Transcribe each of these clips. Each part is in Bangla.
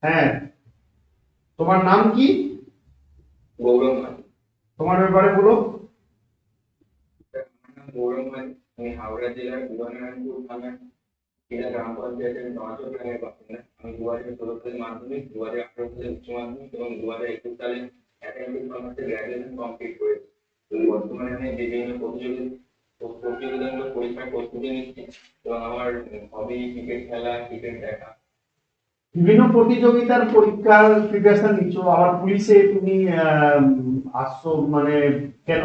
হ্যাঁ, তোমার নাম কি? গৌরব মাঝি। তোমার ব্যাপারে বলো। আমার নাম গৌরব মাঝি, আমি হাওড়া জেলার বুড়ানারায়ণপুর থানার জেলা গ্রাম পঞ্চায়েতের নজর গ্রামের বাসিন্দা। আমি 2016 সালে মাধ্যমিক, 2018 সালে উচ্চ মাধ্যমিক এবং 2021 সালে একাডেমিক কমার্সে গ্র্যাজুয়েশন কমপ্লিট করেছি। তো বর্তমানে আমি বিভিন্ন প্রতিযোগিতামূলক পরীক্ষার প্রস্তুতি নিচ্ছি এবং আমার হবি ক্রিকেট খেলা, ক্রিকেট দেখা। বিভিন্ন প্রতিযোগিতার পরীক্ষার প্রিপারেশন নিচ্ছ, আবার পুলিশে তুমি আসছো মানে কেন?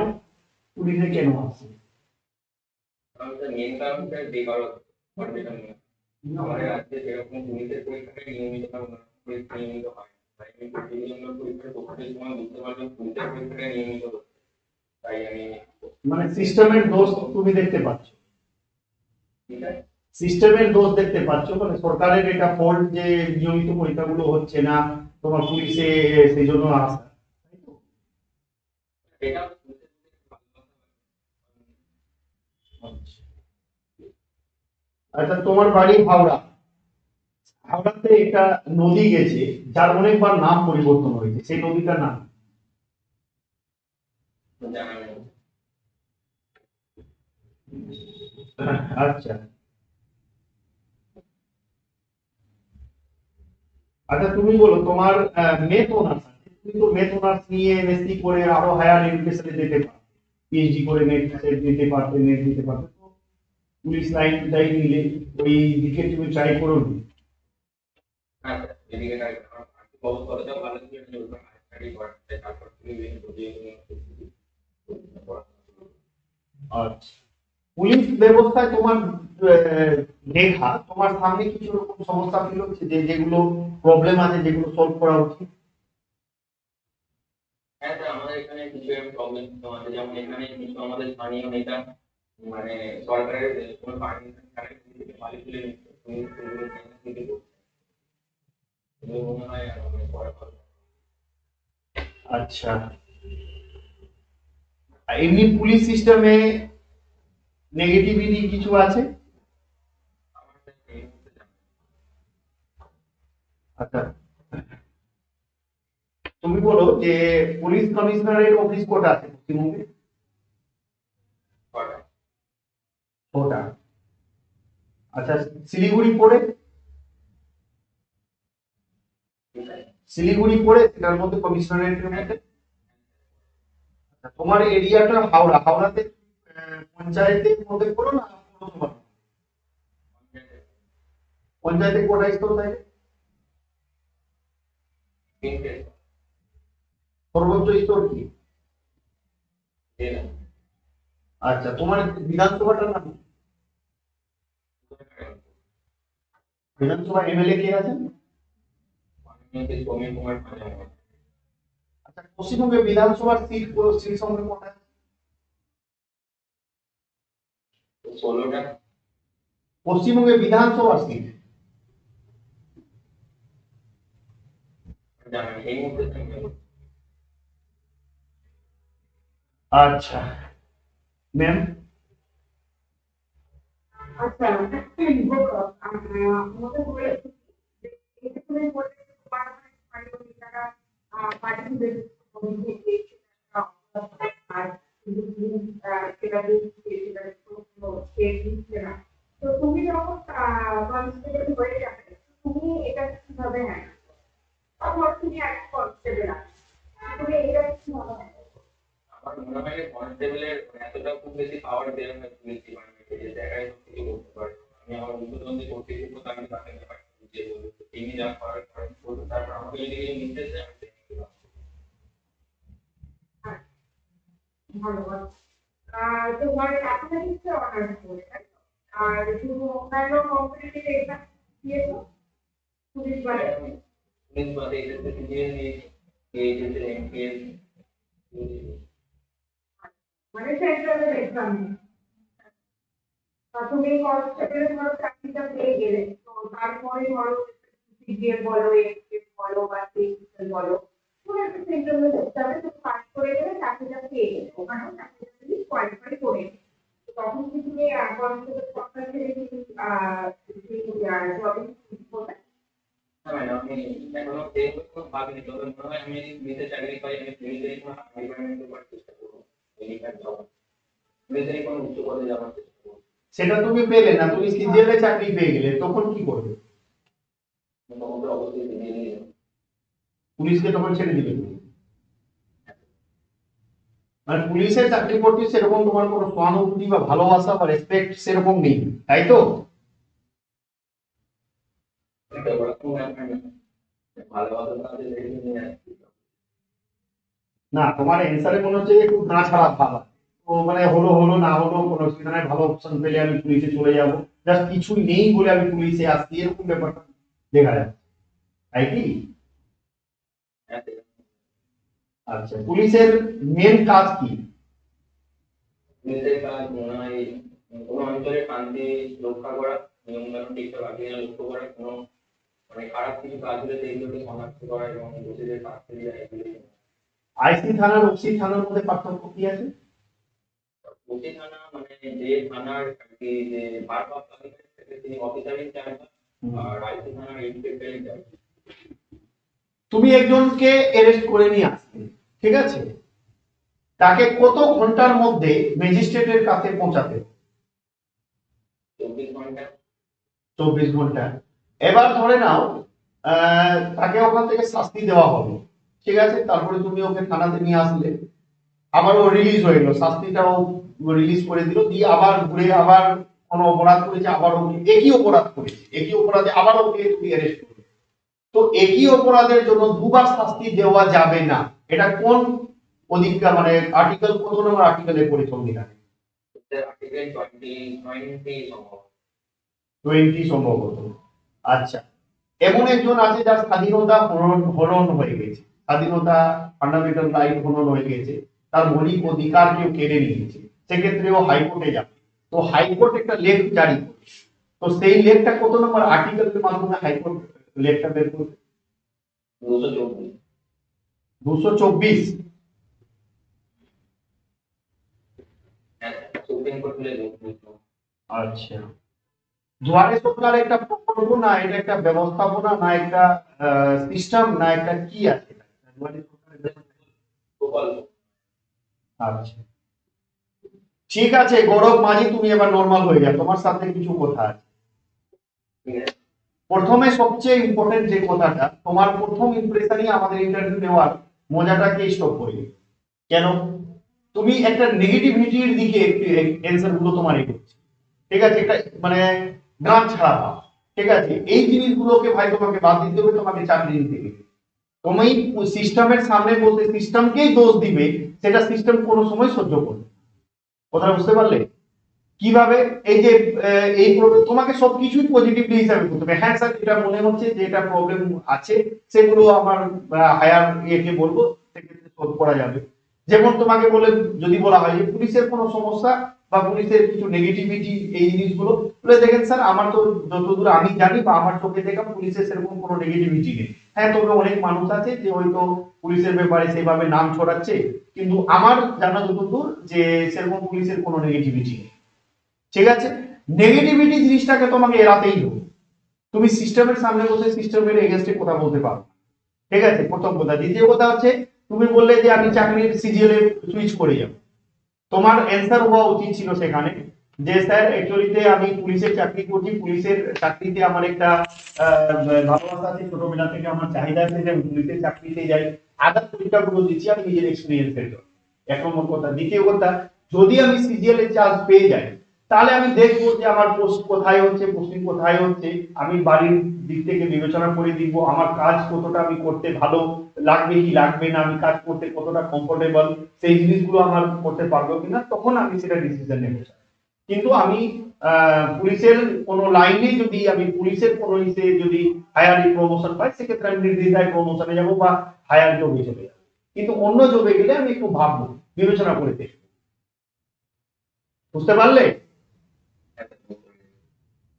পুলিশে কেন আসছো? কারণ তার মেন কারণ স্যার বেকারত্ব। আমার যেটা মনে হয় আমাদের রাজ্যে যেরকম পুলিশের পরীক্ষাটা নিয়মিত হয় না, পরীক্ষা নিয়মিত হয় না। তাই আমি প্রতিযোগিতামূলক পরীক্ষার প্রস্তুতির সময় বুঝতে পারলাম পুলিশের পরীক্ষাটা নিয়মিত হচ্ছে। তাই আমি মানে সিস্টেমের দোষ তুমি দেখতে পাচ্ছ? ঠিক আছে। সিস্টেমের দোষ দেখতে পাচ্ছ, মানে সরকারের এটা ফল্ট যে নিয়মিত পরীক্ষাগুলো হচ্ছে না, তোমার পুলিশে সেই জন্য আসা, তাই তো? এটা আচ্ছা। আচ্ছা, তোমার বাড়ি হাওড়া। হাওড়াতে একটা নদী গেছে, যার অনেকবার নাম পরিবর্তন হয়েছে, সেই নদীটার নাম কি? জানা নেই। আচ্ছা। আচ্ছা, তুমি বলো তোমার মেথ অনার্স আছে, তুমি তো মেথ অনার্স নিয়ে এমএসসি করে আরো হায়ার এডুকেশনে যেতে পারো, পিএইচডি করে নেট সেট দিতে পারতে, নেট দিতে পারতে তো। পুলিশ লাইনটাই নিলে ওই দিকে তুমি ট্রাই করো নি? হ্যাঁ স্যার, এদিকে আমার আর্থিক অবস্থাটা ভালো ছিল না, ওটা হায়ার করতে তারপর থেকে বিভিন্ন প্রতিযোগিতামূলক প্রস্তুতি পড়াশোনা শুরু করি। আচ্ছা। পুলিশ ব্যবস্থায় তোমার লেখা তোমার সামনে কিছু রকম সমস্যা ফিল হচ্ছে, যে যেগুলো প্রবলেম আছে, যেগুলো সলভ করা উচিত? হ্যাঁ স্যার, আমাদের এখানে কিছু প্রবলেম আছে, যেমন এখানে কিছু আমাদের স্থানীয় নেতা মানে সরকারের কোনো পারমিশন ছাড়াই থেকে মালিক তুলে নিচ্ছে, পুলিশ সেগুলো থেকে করছে। এগুলো মনে হয় মানে করা ভালো। আচ্ছা। আর এমনি পুলিশ সিস্টেমে নেগেটিভিটি কিছু আছে? আমার স্যার এই মুহূর্তে জানা নেই। আচ্ছা, তুমি বলো যে পুলিশ কমিশনারের অফিস কোটা আছে পশ্চিমবঙ্গে? করা ওটা, আচ্ছা। শিলিগুড়ি পড়ে? ঠিক আছে। শিলিগুড়ি পড়ে সেটার মধ্যে কমিশনারেটের হ্যাঁ মধ্যে? আচ্ছা, তোমার এরিয়াটা হাওড়া, হাওড়াতে পঞ্চায়েতের মধ্যে পড়ো না পৌরসভা? পঞ্চায়েতে কোটা স্তর থাকে? তিনটে সর্বোচ্চ স্তর কি? জেলা। আচ্ছা, তোমার বিধানসভাটার নাম কি? বিধানসভা এমএলএ কে আছেন? মাননীয় সৌমেন কুমার পাঁজা। আচ্ছা, পশ্চিমবঙ্গে বিধানসভার সিট সংখ্যা কটা আছে? 16টা। পশ্চিমবঙ্গে বিধানসভার সিট? জানা নেই এই মুহূর্তে। আচ্ছা ম্যাম। আচ্ছা, মনে করে এটা তুমি বলতে পারমানেন্ট পারিবারিক যারা পার্টিসিপেট করছে আর সেটা সেটা স্টেট দিচ্ছে না। তো তুমি যখন কনস্টেবল হয়ে যাবে, তুমি এটা কিভাবে হ্যান্ডেল করো? ধর তুমি এক কনস্টেবল আছো, তুমি এটা কিভাবে হ্যান্ডেল করো? আমার মনে হয় যে কনস্টেবলের এতটা খুব বেশি পাওয়ার দেওয়া হয় পুলিশ ডিপার্টমেন্টে যে জায়গায় সব কিছু করতে পারে। আমি আমার উদ্বোধনী কর্তৃপক্ষ আমি তাকে ব্যাপারটা বুঝিয়ে বলবো তিনি যা করার করেন করুন, তারপর আমাকে যদি কিছু নির্দেশ দেয় আমি সেটা নিতে পারবো। ধন্যবাদ। তোমার ম্যাথমেটিক্সে অনার্স করে, তাই তো? আর শুধু অন্যান্য কম্পিটিটিভ এক্সাম দিয়েছো, পুলিশ বাদে? হ্যাঁ, আমি পুলিশ বাদে এসএসসি সিজিএল দিয়েছি, এইচএস এর এমপিএস। মানে সেন্ট্রালের এক্সাম। তুমি কনস্টেবলের ধরো চাকরিটা পেয়ে গেলে, তো তারপরে ধরো সিজিএল বলো, এমপিএস বলো বা সিজিএল বলো, কোনো একটা সেন্ট্রালের এক্সামে তুমি পাস করে গেলে চাকরিটা পেয়ে গেলে, ওখানেও চাকরিটা তুমি কোয়ালিফাই করে গেলে। তো তখন কি তুমি কনস্টেবল পদটা ছেড়ে কি জবে সুইচ করবে? না ম্যাডাম, আমি এখনো সেইভাবে কোনো ভাবিনি, তবে মনে হয় আমি পুলিশে চাকরি পাই, আমি পুলিশেরই কোনো ডিপার্টমেন্টে করার চেষ্টা করবো। পুলিশের জব, পুলিশেরই কোনো উচ্চ পদে যাওয়ার চেষ্টা করবো। সেটা তুমি পেলে না, তুমি সিজিএল এ চাকরি পেয়ে গেলে, তখন কি করবে? তখন তো অবশ্যই দিয়ে দিই। পুলিশকে তখন ছেড়ে দিবে তুমি? মানে পুলিশের চাকরি করতে সেরকম তোমার কোনো সহানুভূতি বা ভালোবাসা বা রেসপেক্ট সেরকম নেই, তাই তো? একটা ওরকম ব্যাপার না, ভালোবাসা তো আছে, দেখে নিয়ে আসছি। না, তোমার অ্যান্সারে মনে হচ্ছে যে একটু না ছাড়া ভাব আছে। তো মানে হলো হলো, না হলো, কোনো অসুবিধা নাই, ভালো অপশন পেলে আমি পুলিশে চলে যাব, জাস্ট কিছু নেই বলে আমি পুলিশে আসছি, এরকম ব্যাপারটা দেখা যাচ্ছে, তাই কি? হ্যাঁ, সেটা আচ্ছা, পুলিশের মেন কাজ কি? পুলিশের কাজ মনে হয় কোনো অঞ্চলে শান্তি রক্ষা করা, নিয়ম কানুন ঠিকঠাক আছে কিনা লক্ষ্য করা, কোনো মানে খারাপ কিছু কাজ হলে সেইগুলোকে শনাক্ত করা এবং দোষীদের শাস্তি দেওয়া, এগুলোই। আইসি থানার ওসি থানার মধ্যে পার্থক্য কি আছে? ওসি থানা মানে যে থানার আর কি যে ভারপ্রাপ্ত অফিসার থাকে তিনি অফিসার ইনচার্জ, আর আইসি থানার ইন্সপেক্টর ইনচার্জ। তুমি একজনকে অ্যারেস্ট করে নিয়ে আসলে, ঠিক আছে, তাকে কত ঘন্টার মধ্যে ম্যাজিস্ট্রেটের কাছে পৌঁছাতে হবে? 24 ঘন্টা। 24 ঘন্টা। এবার ধরে নাও তাকে ওখান থেকে শাস্তি দেওয়া হবে, ঠিক আছে, তারপরে তুমি ওকে থানাতে নিয়ে আসলে, আবার ও রিলিজ হয়ে গেল, শাস্তিটাও রিলিজ করে দিল, দিয়ে আবার ঘুরে আবার কোনো অপরাধ করেছে, আবার ওকে একই অপরাধ করেছে, একই অপরাধে আবার ওকে তুমি অ্যারেস্ট করবে। তো একই অপরাধের জন্য দুবার শাস্তি দেওয়া যাবে না, এটা কোন অধিকার মানে আর্টিকেল, কত নম্বর আর্টিকেলে পড়ে সংবিধান? আর্টিকেল 20 সম্ভব। 20 সম্ভবত। আচ্ছা, এমন একজন আছে যার স্বাধীনতা হরণ হয়ে গেছে, স্বাধীনতা ফান্ডামেন্টাল রাইট হরণ হয়ে গেছে, তার মৌলিক অধিকার কেউ কেড়ে নিয়েছে, সেক্ষেত্রে ও হাইকোর্টে যাবে। তো হাইকোর্ট একটা লেখ জারি করে, তো সেই লেখটা কত নম্বর আর্টিকেলের মাধ্যমে হাইকোর্ট লেখটা বের করবে? 224। 224। হ্যাঁ, সুপ্রিম কোর্ট বলে 224। আচ্ছা, দুয়ারে সরকার একটা প্রকল্প, না এটা একটা ব্যবস্থাপনা, না একটা সিস্টেম, না একটা কি আছে এটা? দুয়ারে সরকারের ব্যাপারটা কি? প্রকল্প। আচ্ছা, ঠিক আছে গৌরব মাঝি, তুমি এবার নর্মাল হয়ে যাও, তোমার সাথে কিছু কথা আছে। ঠিক আছে। প্রথমে সবচেয়ে ইম্পর্টেন্ট যে কথাটা, তোমার প্রথম ইমপ্রেশনই আমাদের ইন্টারভিউ নেওয়ার মজাটাকে স্টপ করে দিবে। কেন? তুমি একটা নেগেটিভিটির দিকে একটু অ্যান্সার গুলো তোমার এগোচ্ছে, ঠিক আছে, একটা মানে গান ছাড়া ভাব, ঠিক আছে, এই জিনিসগুলোকে ভাই তোমাকে বাদ দিতে হবে, তোমাকে চাকরি নিতে হবে। তুমি সিস্টেমের সামনে বলতে সিস্টেমকেই দোষ দিবে, সেটা সিস্টেম কোনো সময় সহ্য করবে না। কথা বুঝতে পারলে? কিভাবে? এই যে এই তোমাকে সবকিছুই পজিটিভলি হিসাবে করতে হবে, হ্যাঁ স্যার এটা মনে হচ্ছে যে এটা প্রবলেম আছে, সেগুলো আমার হায়ার ইয়েকে বলবো, সেক্ষেত্রে সলভ করা যাবে। যেমন তোমাকে বলে যদি বলা হয় যে পুলিশের কোনো সমস্যা বা পুলিশের কিছু নেগেটিভিটি, এই জিনিসগুলো বলে দেখেন স্যার, আমার তো যতদূর আমি জানি বা আমার চোখে দেখা পুলিশের সেরকম কোনো নেগেটিভিটি নেই। হ্যাঁ, তবে অনেক মানুষ আছে যে হয়তো পুলিশের ব্যাপারে সেভাবে নাম ছড়াচ্ছে, কিন্তু আমার জানা যতদূর যে সেরকম পুলিশের কোনো নেগেটিভিটি নেই, ঠিক আছে। নেগেটিভিটি জিনিসটাকে তোমাকে এড়াতেই হবে, তুমি সিস্টেমের সামনে বসে সিস্টেমের এগেইনস্টে কথা বলতে পারো, ঠিক আছে, প্রথম কথা। দ্বিতীয় কথা হচ্ছে, তুমি বললে যে আমি চাকরির সিজিএল এ সুইচ করে যাব, তোমার অ্যান্সার হওয়া উচিত ছিল সেখানে যে স্যার অ্যাকচুয়ালিতে আমি পুলিশের চাকরি করছি, পুলিশের চাকরিতে আমার একটা ভালোবাসা আছে, ছোটবেলা থেকে আমার চাহিদা আছে যে আমি পুলিশের চাকরিতে যাই, আদার পরীক্ষাগুলো দিচ্ছি আমি নিজের এক্সপিরিয়েন্সের জন্য, এক নম্বর কথা। দ্বিতীয় কথা, যদি আমি সিজিএল এর চান্স পেয়ে যাই, তাহলে আমি দেখবো যে আমার পোস্ট কোথায় হচ্ছে, পোস্টিং কোথায় হচ্ছে, আমি বাড়ির দিক থেকে বিবেচনা করে দেখবো আমার কাজ কতটা আমি করতে ভালো লাগবে কি লাগবে না, আমি কাজ করতে কতটা কমফোর্টেবল, সেই জিনিসগুলো আমার করতে পারবো কিনা, তখন আমি সেটা ডিসিশন নেব। কিন্তু আমি পুলিশের কোনো লাইনে যদি আমি পুলিশের কোনো ইসে যদি হায়ার প্রমোশন পাই, সেক্ষেত্রে আমি নির্দ্বিধায় প্রমোশনে যাব বা হায়ার জবে চলে যাবো। কিন্তু অন্য জবে গেলে আমি একটু ভাববো, বিবেচনা করে দেখবো। বুঝতে পারলে?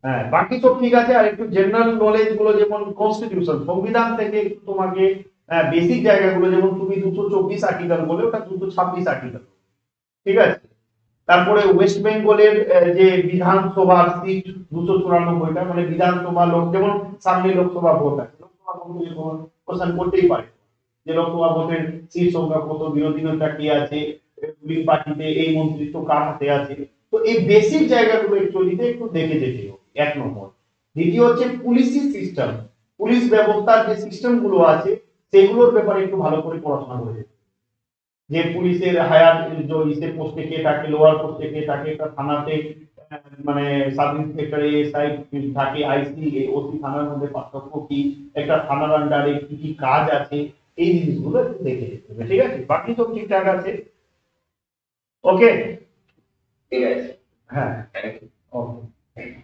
হ্যাঁ, বাকি সব ঠিক আছে। আর একটু জেনারেল নলেজ গুলো, যেমন কনস্টিটিউশন, সংবিধান থেকে একটু তোমাকে বেসিক জায়গাগুলো, যেমন তুমি 224 আর্টিকেল বলে, ওটা 226 আর্টিকেল, ঠিক আছে। তারপরে ওয়েস্ট বেঙ্গলের যে বিধানসভার সিট 294টা, মানে বিধানসভা লোক, যেমন সামনে লোকসভা ভোট আছে, কোশ্চেন করতেই পারে যে লোকসভা ভোটের সিট সংখ্যা কত, বিরোধীতা কি আছে, রুলিং পার্টিতে এই মন্ত্রিত্ব কার হাতে আছে। তো এই বেসিক জায়গাগুলো একচুয়ালিতে একটু দেখে যেতে হবে, এক নম্বর। দ্বিতীয় হচ্ছে পুলিশি সিস্টেম, পুলিশ ব্যবস্থার যে সিস্টেম গুলো আছে সেগুলোর ব্যাপারে একটু ভালো করে পড়াশোনা করে যেতে হবে। যে পুলিশের হায়ার ইসে পোস্টে কে থাকে, লোয়ার পোস্টে কে থাকে, একটা থানাতে মানে সাব ইন্সপেক্টর এসআই থাকে, আইসি ওসি থানার মধ্যে পার্থক্য কি, একটা থানার আন্ডারে কি কি কাজ আছে, এই জিনিসগুলো একটু দেখে যেতে হবে। ঠিক আছে, বাকি সব ঠিকঠাক আছে। ওকে, ঠিক আছে, হ্যাঁ, থ্যাংক ইউ। ওকে।